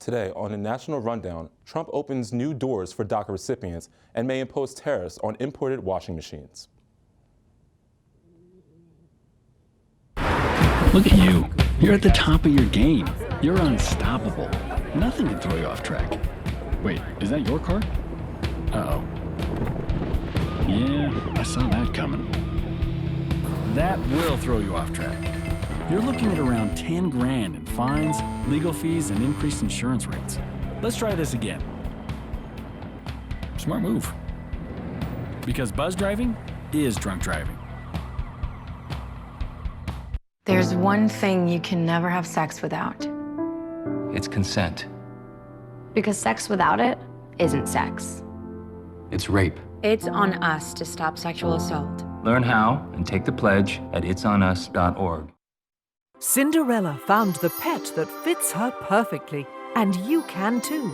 Today, on a national rundown, Trump opens new doors for DACA recipients and may impose tariffs on imported washing machines. Look at you. You're at the top of your game. You're unstoppable. Nothing can throw you off track. Wait, is that your car? Uh-oh. Yeah, I saw that coming. That will throw you off track. You're looking at around 10 grand in fines, legal fees, and increased insurance rates. Let's try this again. Smart move. Because buzz driving is drunk driving. There's one thing you can never have sex without. It's consent. Because sex without it isn't sex. It's rape. It's on us to stop sexual assault. Learn how and take the pledge at itsonus.org. Cinderella found the pet that fits her perfectly, and you can too.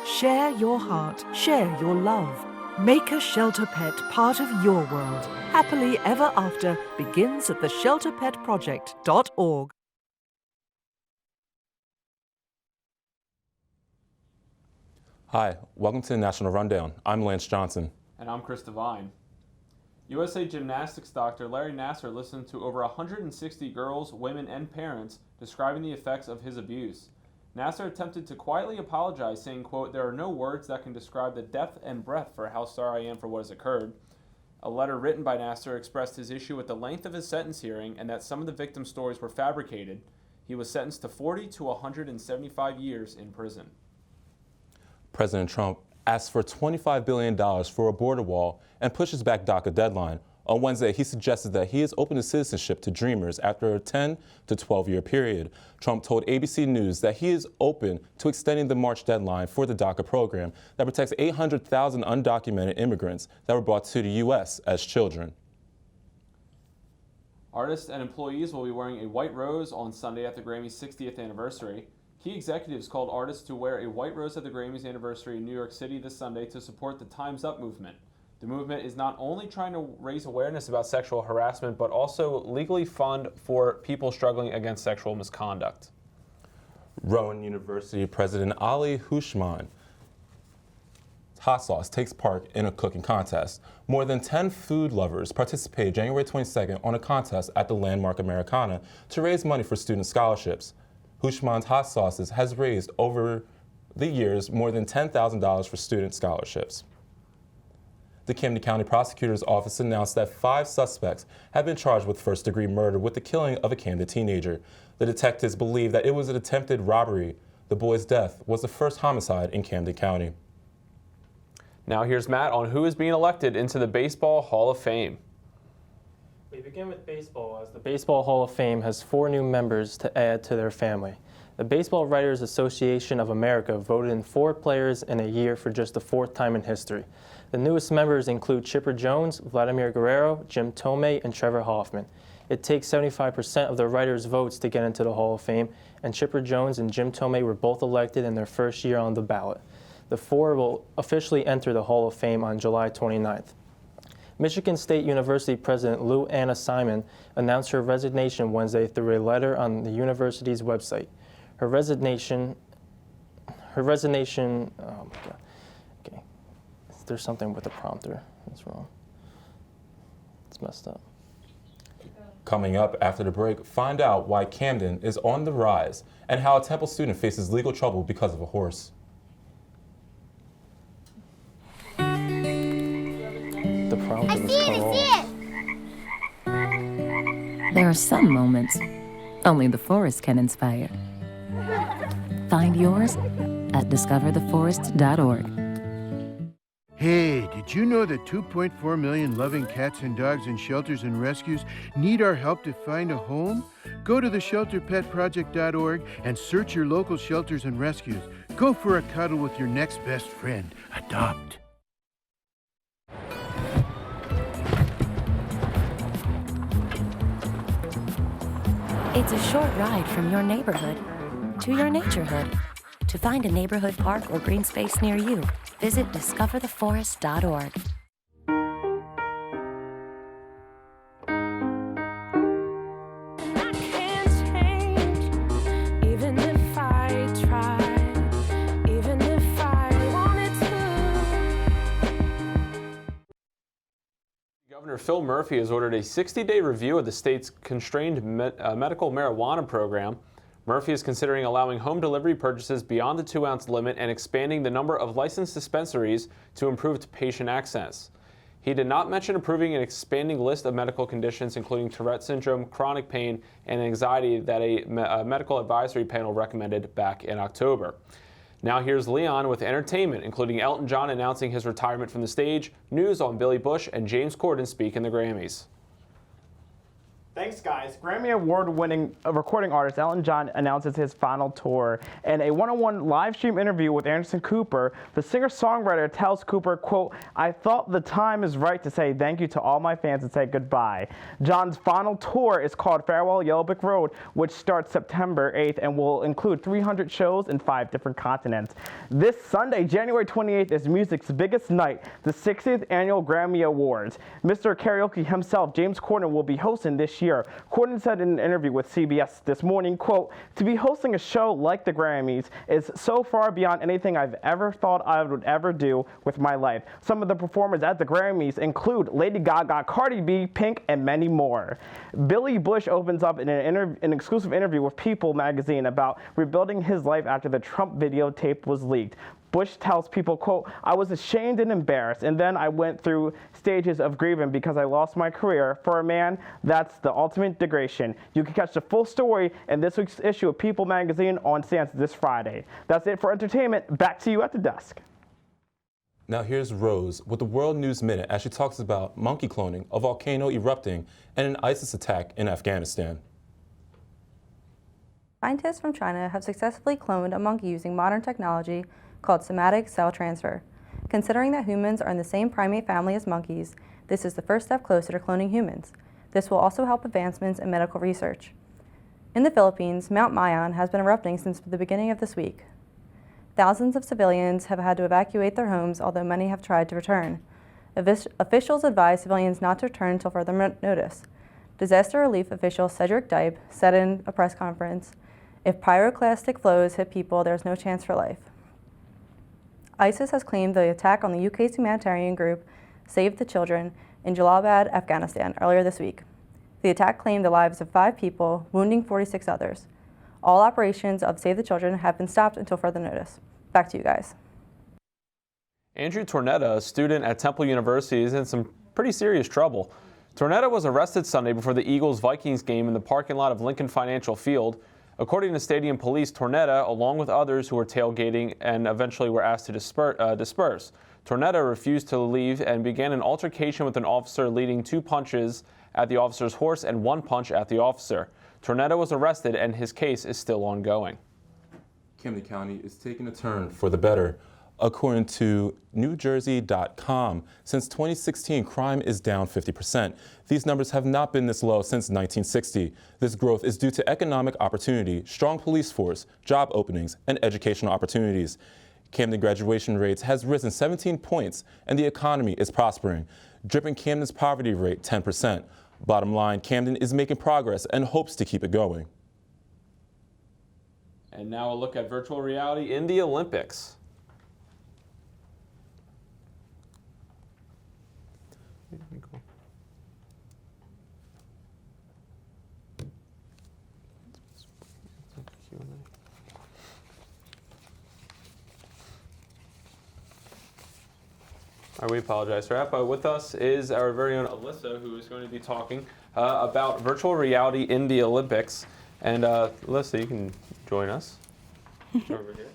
Share your heart, share your love. Make a shelter pet part of your world. Happily Ever After begins at theshelterpetproject.org. Hi, welcome to the National Rundown. I'm Lance Johnson. And I'm Chris Devine. USA gymnastics doctor Larry Nassar listened to over 160 girls, women, and parents describing the effects of his abuse. Nassar attempted to quietly apologize, saying, quote, "There are no words that can describe the depth and breadth for how sorry I am for what has occurred." A letter written by Nassar expressed his issue with the length of his sentence hearing and that some of the victims' stories were fabricated. He was sentenced to 40 to 175 years in prison. President Trump asks for $25 billion for a border wall and pushes back DACA deadline. On Wednesday, he suggested that he is open to citizenship to Dreamers after a 10 to 12-year period. Trump told ABC News that he is open to extending the March deadline for the DACA program that protects 800,000 undocumented immigrants that were brought to the U.S. as children. Artists and employees will be wearing a white rose on Sunday at the Grammys' 60th anniversary. Key executives called artists to wear a white rose at the Grammys anniversary in New York City this Sunday to support the Time's Up movement. The movement is not only trying to raise awareness about sexual harassment, but also legally fund for people struggling against sexual misconduct. Rowan University President Ali Hushman hot sauce takes part in a cooking contest. More than 10 food lovers participated January 22nd on a contest at the landmark Americana to raise money for student scholarships. Hushman's hot sauces has raised over the years more than $10,000 for student scholarships. The Camden County Prosecutor's Office announced that 5 suspects have been charged with first-degree murder with the killing of a Camden teenager. The detectives believe that it was an attempted robbery. The boy's death was the first homicide in Camden County. Now here's Matt on who is being elected into the Baseball Hall of Fame. We begin with baseball, as the Baseball Hall of Fame has 4 new members to add to their family. The Baseball Writers Association of America voted in 4 players in a year for just the 4th time in history. The newest members include Chipper Jones, Vladimir Guerrero, Jim Thome, and Trevor Hoffman. It takes 75% of the writers' votes to get into the Hall of Fame, and Chipper Jones and Jim Thome were both elected in their first year on the ballot. The 4 will officially enter the Hall of Fame on July 29th. Michigan State University President Lou Anna Simon announced her resignation Wednesday through a letter on the university's website. Her resignation, oh my God, okay. There's something with the prompter, that's wrong. It's messed up. Coming up after the break, find out why Camden is on the rise and how a Temple student faces legal trouble because of a horse. The prompter was cut off. There are some moments only the forest can inspire. Find yours at discovertheforest.org. Hey, did you know that 2.4 million loving cats and dogs in shelters and rescues need our help to find a home? Go to theshelterpetproject.org and search your local shelters and rescues. Go for a cuddle with your next best friend. Adopt. It's a short ride from your neighborhood to your naturehood. To find a neighborhood park or green space near you, visit discovertheforest.org. Even if I try, Phil Murphy has ordered a 60-day review of the state's constrained medical marijuana program. Murphy is considering allowing home delivery purchases beyond the 2-ounce limit and expanding the number of licensed dispensaries to improve patient access. He did not mention approving an expanding list of medical conditions, including Tourette syndrome, chronic pain, and anxiety that a medical advisory panel recommended back in October. Now here's Leon with entertainment, including Elton John announcing his retirement from the stage, news on Billy Bush, and James Corden speaking the Grammys. Thanks, guys. Grammy Award-winning recording artist Elton John announces his final tour. In a one-on-one live stream interview with Anderson Cooper, the singer-songwriter tells Cooper, quote, "I thought the time is right to say thank you to all my fans and say goodbye." John's final tour is called Farewell Yellow Brick Road, which starts September 8th and will include 300 shows in 5 different continents. This Sunday, January 28th, is music's biggest night, the 60th Annual Grammy Awards. Mr. Karaoke himself, James Corden, will be hosting this year. Corden said in an interview with CBS this morning, quote, "To be hosting a show like the Grammys is so far beyond anything I've ever thought I would ever do with my life. Some of the performers at the Grammys include Lady Gaga, Cardi B, Pink, and many more." Billy Bush opens up in an exclusive interview with People magazine about rebuilding his life after the Trump videotape was leaked. Bush tells People, quote, "I was ashamed and embarrassed, and then I went through stages of grieving because I lost my career. For a man, that's the ultimate degradation." You can catch the full story in this week's issue of People magazine on stands this Friday. That's it for entertainment. Back to you at the desk. Now here's Rose with the World News Minute as she talks about monkey cloning, a volcano erupting, and an ISIS attack in Afghanistan. Scientists from China have successfully cloned a monkey using modern technology called somatic cell transfer. Considering that humans are in the same primate family as monkeys, this is the first step closer to cloning humans. This will also help advancements in medical research. In the Philippines, Mount Mayon has been erupting since the beginning of this week. Thousands of civilians have had to evacuate their homes, although many have tried to return. Officials advise civilians not to return until further notice. Disaster relief official Cedric Dype said in a press conference, "If pyroclastic flows hit people, there's no chance for life." ISIS has claimed the attack on the UK's humanitarian group Save the Children in Jalalabad, Afghanistan, earlier this week. The attack claimed the lives of 5 people, wounding 46 others. All operations of Save the Children have been stopped until further notice. Back to you guys. Andrew Tornetta, a student at Temple University, is in some pretty serious trouble. Tornetta was arrested Sunday before the Eagles-Vikings game in the parking lot of Lincoln Financial Field. According to stadium police, Tornetta, along with others who were tailgating and eventually were asked to disperse. Tornetta refused to leave and began an altercation with an officer, leading 2 punches at the officer's horse and 1 punch at the officer. Tornetta was arrested and his case is still ongoing. Camden County is taking a turn for the better. According to NewJersey.com, since 2016, crime is down 50%. These numbers have not been this low since 1960. This growth is due to economic opportunity, strong police force, job openings, and educational opportunities. Camden graduation rates has risen 17 points, and the economy is prospering, dripping Camden's poverty rate 10%. Bottom line, Camden is making progress and hopes to keep it going. And now a look at virtual reality in the Olympics. All right, we apologize for that, but with us is our very own Alyssa, who is going to be talking about virtual reality in the Olympics. And Alyssa, you can join us over here.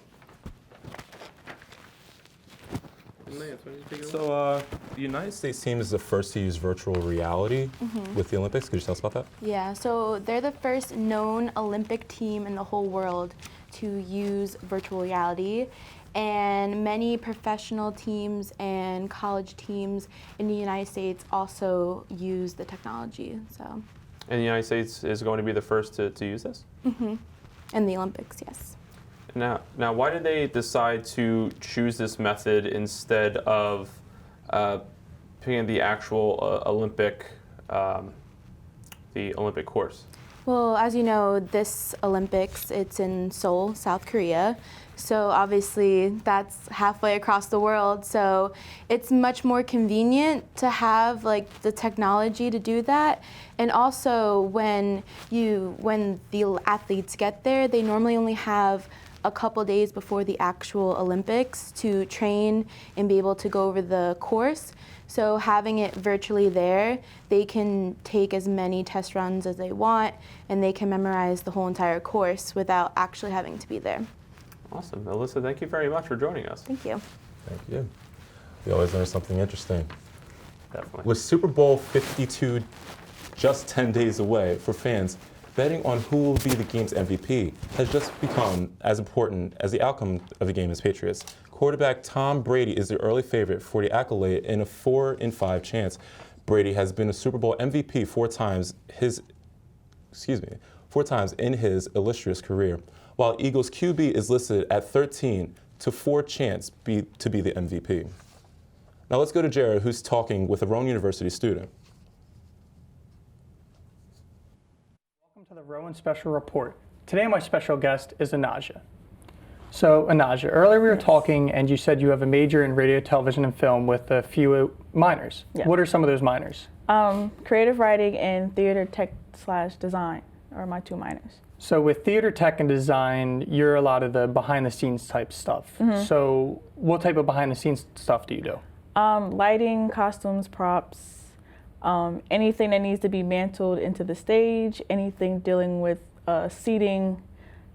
So the United States team is the first to use virtual reality with the Olympics. Could you tell us about that? Yeah, so they're the first known Olympic team in the whole world to use virtual reality. And many professional teams and college teams in the United States also use the technology. So. And the United States is going to be the first to use this? In the Olympics, yes. Now, why did they decide to choose this method instead of picking the actual Olympic course? Well, as you know, this Olympics, it's in Seoul, South Korea. So obviously that's halfway across the world. So it's much more convenient to have like the technology to do that. And also when the athletes get there, they normally only have a couple days before the actual Olympics to train and be able to go over the course. So having it virtually there, they can take as many test runs as they want, and they can memorize the whole entire course without actually having to be there. Awesome. Alyssa, thank you very much for joining us. Thank you. Thank you. We always learn something interesting. Definitely. With Super Bowl 52 just 10 days away, for fans, betting on who will be the game's MVP has just become as important as the outcome of the game as Patriots. Quarterback Tom Brady is the early favorite for the accolade in a 4 in 5 chance. Brady has been a Super Bowl MVP four times in his illustrious career, while Eagles QB is listed at 13 to 4 chance to be the MVP. Now let's go to Jared, who's talking with a Rowan University student. Welcome to the Rowan Special Report. Today my special guest is Anaja. So Anaja, earlier we were talking and you said you have a major in radio, television, and film with a few minors. Yeah. What are some of those minors? Creative writing and theater tech / design are my 2 minors. So with theater tech and design, you're a lot of the behind the scenes type stuff. Mhm. So what type of behind the scenes stuff do you do? Lighting, costumes, props, anything that needs to be mantled into the stage, anything dealing with seating,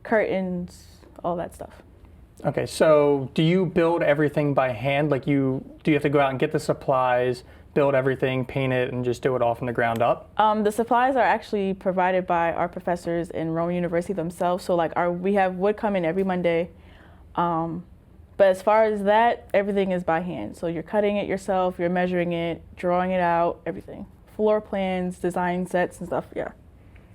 curtains, all that stuff. Okay, so do you build everything by hand? Like do you have to go out and get the supplies, build everything, paint it, and just do it all from the ground up? The supplies are actually provided by our professors in Rowan University themselves. So like we have wood come in every Monday. But as far as that, everything is by hand. So you're cutting it yourself, you're measuring it, drawing it out, everything. Floor plans, design sets and stuff, yeah.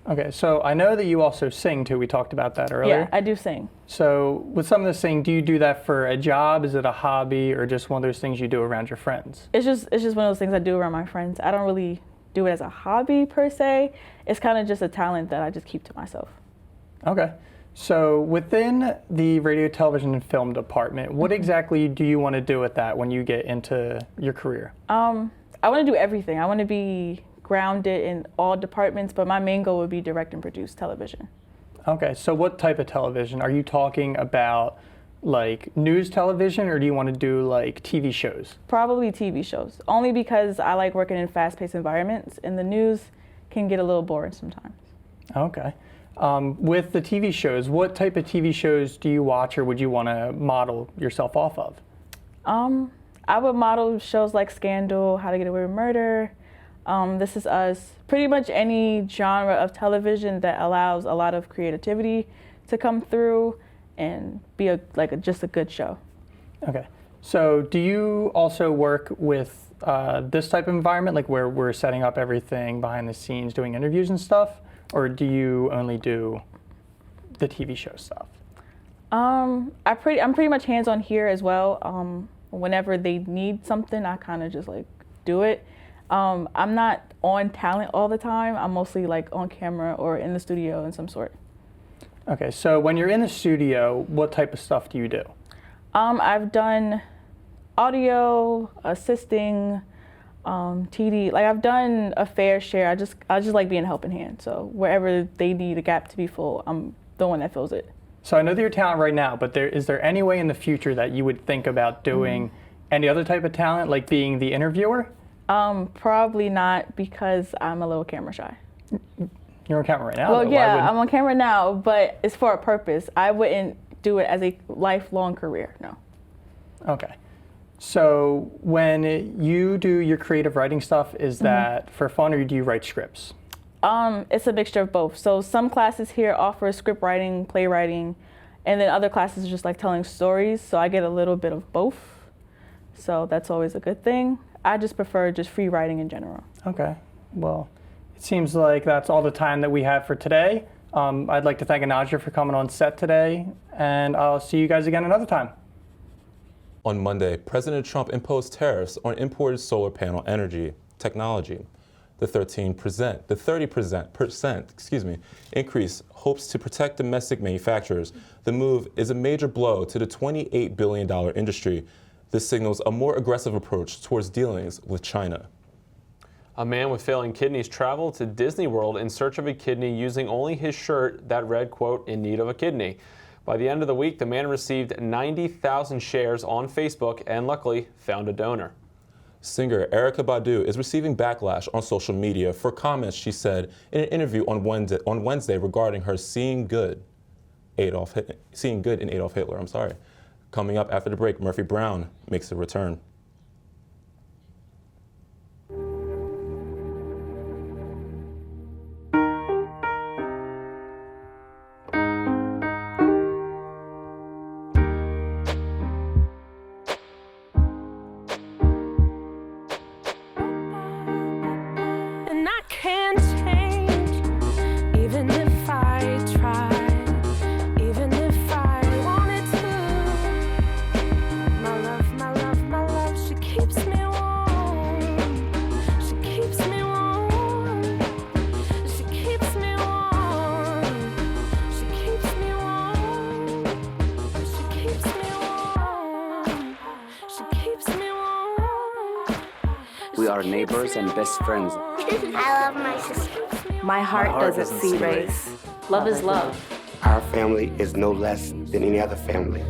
Okay, so I know that you also sing too. We talked about that earlier. Yeah, I do sing. So with some of the singing, do you do that for a job? Is it a hobby, or just one of those things you do around your friends? It's just one of those things I do around my friends. I don't really do it as a hobby per se. It's kind of just a talent that I just keep to myself. Okay. So within the radio, television, and film department, what exactly do you want to do with that when you get into your career? I want to do everything. I want to be grounded in all departments, but my main goal would be direct and produce television. Okay, so what type of television? Are you talking about like news television, or do you want to do like TV shows? Probably TV shows, only because I like working in fast-paced environments, and the news can get a little boring sometimes. Okay. With the TV shows, what type of TV shows do you watch, or would you want to model yourself off of? I would model shows like Scandal, How to Get Away with Murder, This Is Us, pretty much any genre of television that allows a lot of creativity to come through and be just a good show. Okay. So do you also work with this type of environment, like where we're setting up everything behind the scenes, doing interviews and stuff? Or do you only do the TV show stuff? I'm pretty much hands-on here as well. Whenever they need something, I kind of just like do it. I'm not on talent all the time. I'm mostly like on camera or in the studio in some sort. Okay, so when you're in the studio, what type of stuff do you do? I've done audio, assisting, TD. Like I've done a fair share. I just like being a helping hand. So wherever they need a gap to be full, I'm the one that fills it. So I know that you're talent right now, but is there any way in the future that you would think about doing any other type of talent, like being the interviewer? Probably not, because I'm a little camera shy. You're on camera right now? Well, though. yeah, I'm on camera now, but it's for a purpose. I wouldn't do it as a lifelong career, no. Okay. So when you do your creative writing stuff, is that for fun, or do you write scripts? It's a mixture of both. So some classes here offer script writing, playwriting, and then other classes are just like telling stories. So I get a little bit of both. So that's always a good thing. I just prefer just free writing in general. Okay. Well, it seems like that's all the time that we have for today. I'd like to thank Anaja for coming on set today, and I'll see you guys again another time. On Monday, President Trump imposed tariffs on imported solar panel energy technology. The 30% increase hopes to protect domestic manufacturers. The move is a major blow to the $28 billion industry. This signals a more aggressive approach towards dealings with China. A man with failing kidneys traveled to Disney World in search of a kidney using only his shirt that read, quote, "in need of a kidney." By the end of the week, the man received 90,000 shares on Facebook and luckily found a donor. Singer Erykah Badu is receiving backlash on social media for comments she said in an interview on Wednesday regarding her seeing good in Adolf Hitler. Coming up after the break, Murphy Brown makes a return. We are neighbors and best friends. I love my sister. My heart doesn't see race. Love is love. Our family is no less than any other family.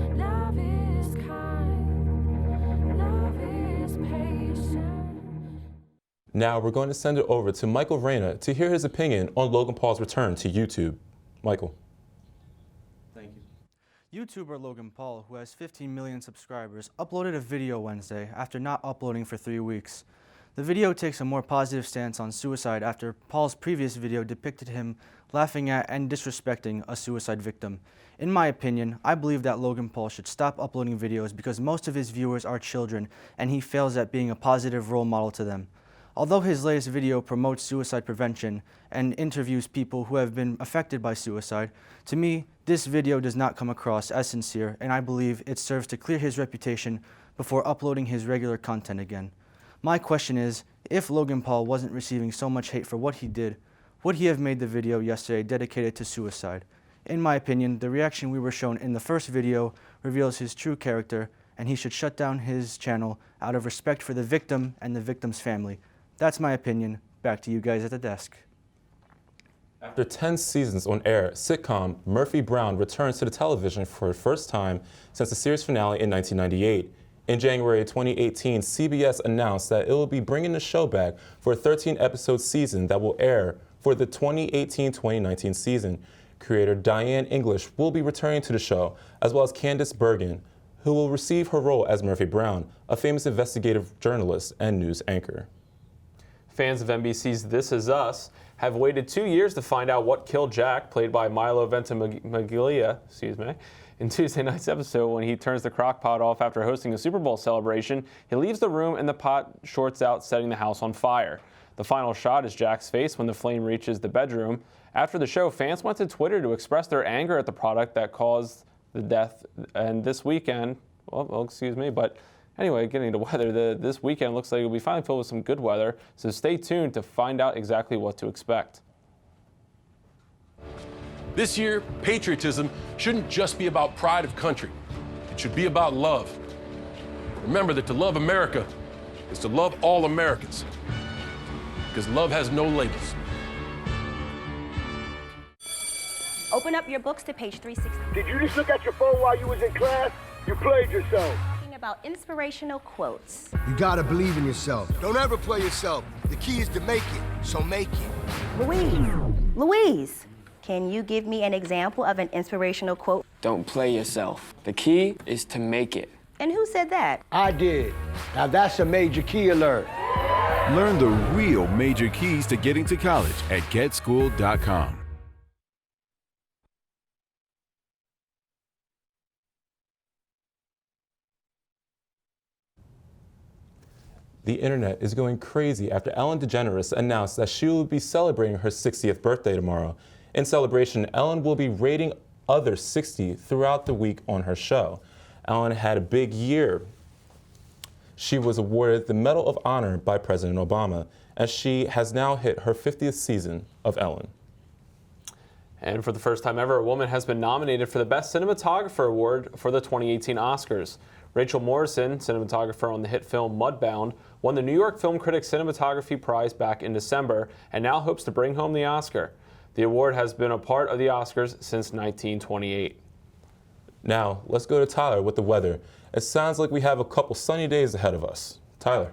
Now we're going to send it over to Michael Reyna to hear his opinion on Logan Paul's return to YouTube. Michael. Thank you. YouTuber Logan Paul, who has 15 million subscribers, uploaded a video Wednesday after not uploading for 3 weeks. The video takes a more positive stance on suicide after Paul's previous video depicted him laughing at and disrespecting a suicide victim. In my opinion, I believe that Logan Paul should stop uploading videos because most of his viewers are children and he fails at being a positive role model to them. Although his latest video promotes suicide prevention and interviews people who have been affected by suicide, to me, this video does not come across as sincere, and I believe it serves to clear his reputation before uploading his regular content again. My question is, if Logan Paul wasn't receiving so much hate for what he did, would he have made the video yesterday dedicated to suicide? In my opinion, the reaction we were shown in the first video reveals his true character, and he should shut down his channel out of respect for the victim and the victim's family. That's my opinion. Back to you guys at the desk. After 10 seasons on air, sitcom Murphy Brown returns to the television for the first time since the series finale in 1998. In January 2018, CBS announced that it will be bringing the show back for a 13-episode season that will air for the 2018-2019 season. Creator Diane English will be returning to the show, as well as Candice Bergen, who will receive her role as Murphy Brown, a famous investigative journalist and news anchor. Fans of NBC's This Is Us have waited 2 years to find out what killed Jack, played by Milo Ventimiglia, in Tuesday night's episode. When he turns the crock pot off after hosting a Super Bowl celebration, he leaves the room and the pot shorts out, setting the house on fire. The final shot is Jack's face when the flame reaches the bedroom. After the show, fans went to Twitter to express their anger at the product that caused the death. And this weekend, but anyway, getting to weather, this weekend looks like it'll be finally filled with some good weather, so stay tuned to find out exactly what to expect. This year, patriotism shouldn't just be about pride of country. It should be about love. Remember that to love America is to love all Americans, because love has no labels. Open up your books to page 360. Did you just look at your phone while you was in class? You played yourself. Talking about inspirational quotes. You gotta believe in yourself. Don't ever play yourself. The key is to make it, so make it. Louise, can you give me an example of an inspirational quote? Don't play yourself. The key is to make it. And who said that? I did. Now that's a major key alert. Learn the real major keys to getting to college at getschool.com. The internet is going crazy after Ellen DeGeneres announced that she will be celebrating her 60th birthday tomorrow. In celebration, Ellen will be rating others 60 throughout the week on her show. Ellen had a big year. She was awarded the Medal of Honor by President Obama, as she has now hit her 50th season of Ellen. And for the first time ever, a woman has been nominated for the Best Cinematographer Award for the 2018 Oscars. Rachel Morrison, cinematographer on the hit film Mudbound, won the New York Film Critics Cinematography Prize back in December and now hopes to bring home the Oscar. The award has been a part of the Oscars since 1928. Now, let's go to Tyler with the weather. It sounds like we have a couple sunny days ahead of us. Tyler.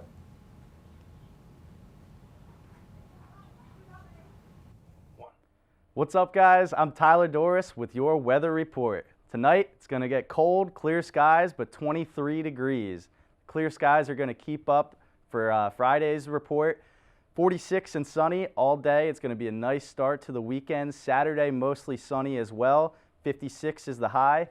What's up, guys? I'm Tyler Doris with your weather report. Tonight, it's going to get cold, clear skies, but 23 degrees. Clear skies are going to keep up for Friday's report. 46 and sunny all day. It's going to be a nice start to the weekend. Saturday, mostly sunny as well. 56 is the high.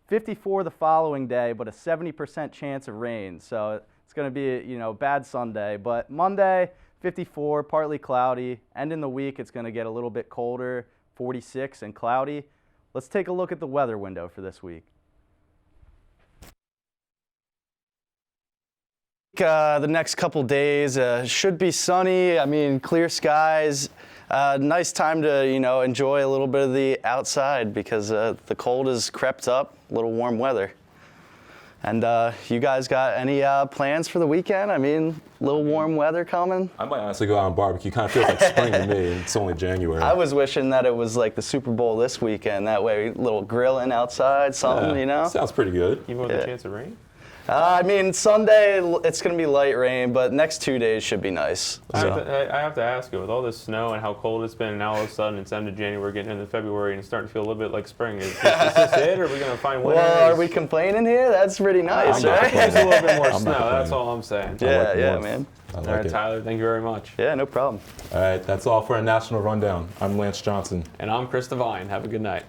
54 the following day, but a 70% chance of rain. So it's going to be a bad Sunday. But Monday, 54, partly cloudy. End in the week, it's going to get a little bit colder, 46 and cloudy. Let's take a look at the weather window for this week. The next couple days should be sunny. I mean, clear skies. Nice time to enjoy a little bit of the outside because the cold has crept up. A little warm weather. And you guys got any plans for the weekend? I mean, a little warm weather coming. I might honestly go out and barbecue. Kind of feels like spring to me. It's only January. I was wishing that it was like the Super Bowl this weekend. That way, a little grilling outside, something, Sounds pretty good. Even with a chance of rain? I mean, Sunday, it's going to be light rain, but next 2 days should be nice. I have to ask you, with all this snow and how cold it's been, and now all of a sudden it's end of January, getting into February, and it's starting to feel a little bit like spring. Is this it, or are we going to find winners? Well, are we complaining here? That's pretty nice, right? Just a little bit more snow, that's all I'm saying. Yeah, man. All right, Tyler, thank you very much. Yeah, no problem. All right, that's all for our National Rundown. I'm Lance Johnson. And I'm Chris Devine. Have a good night.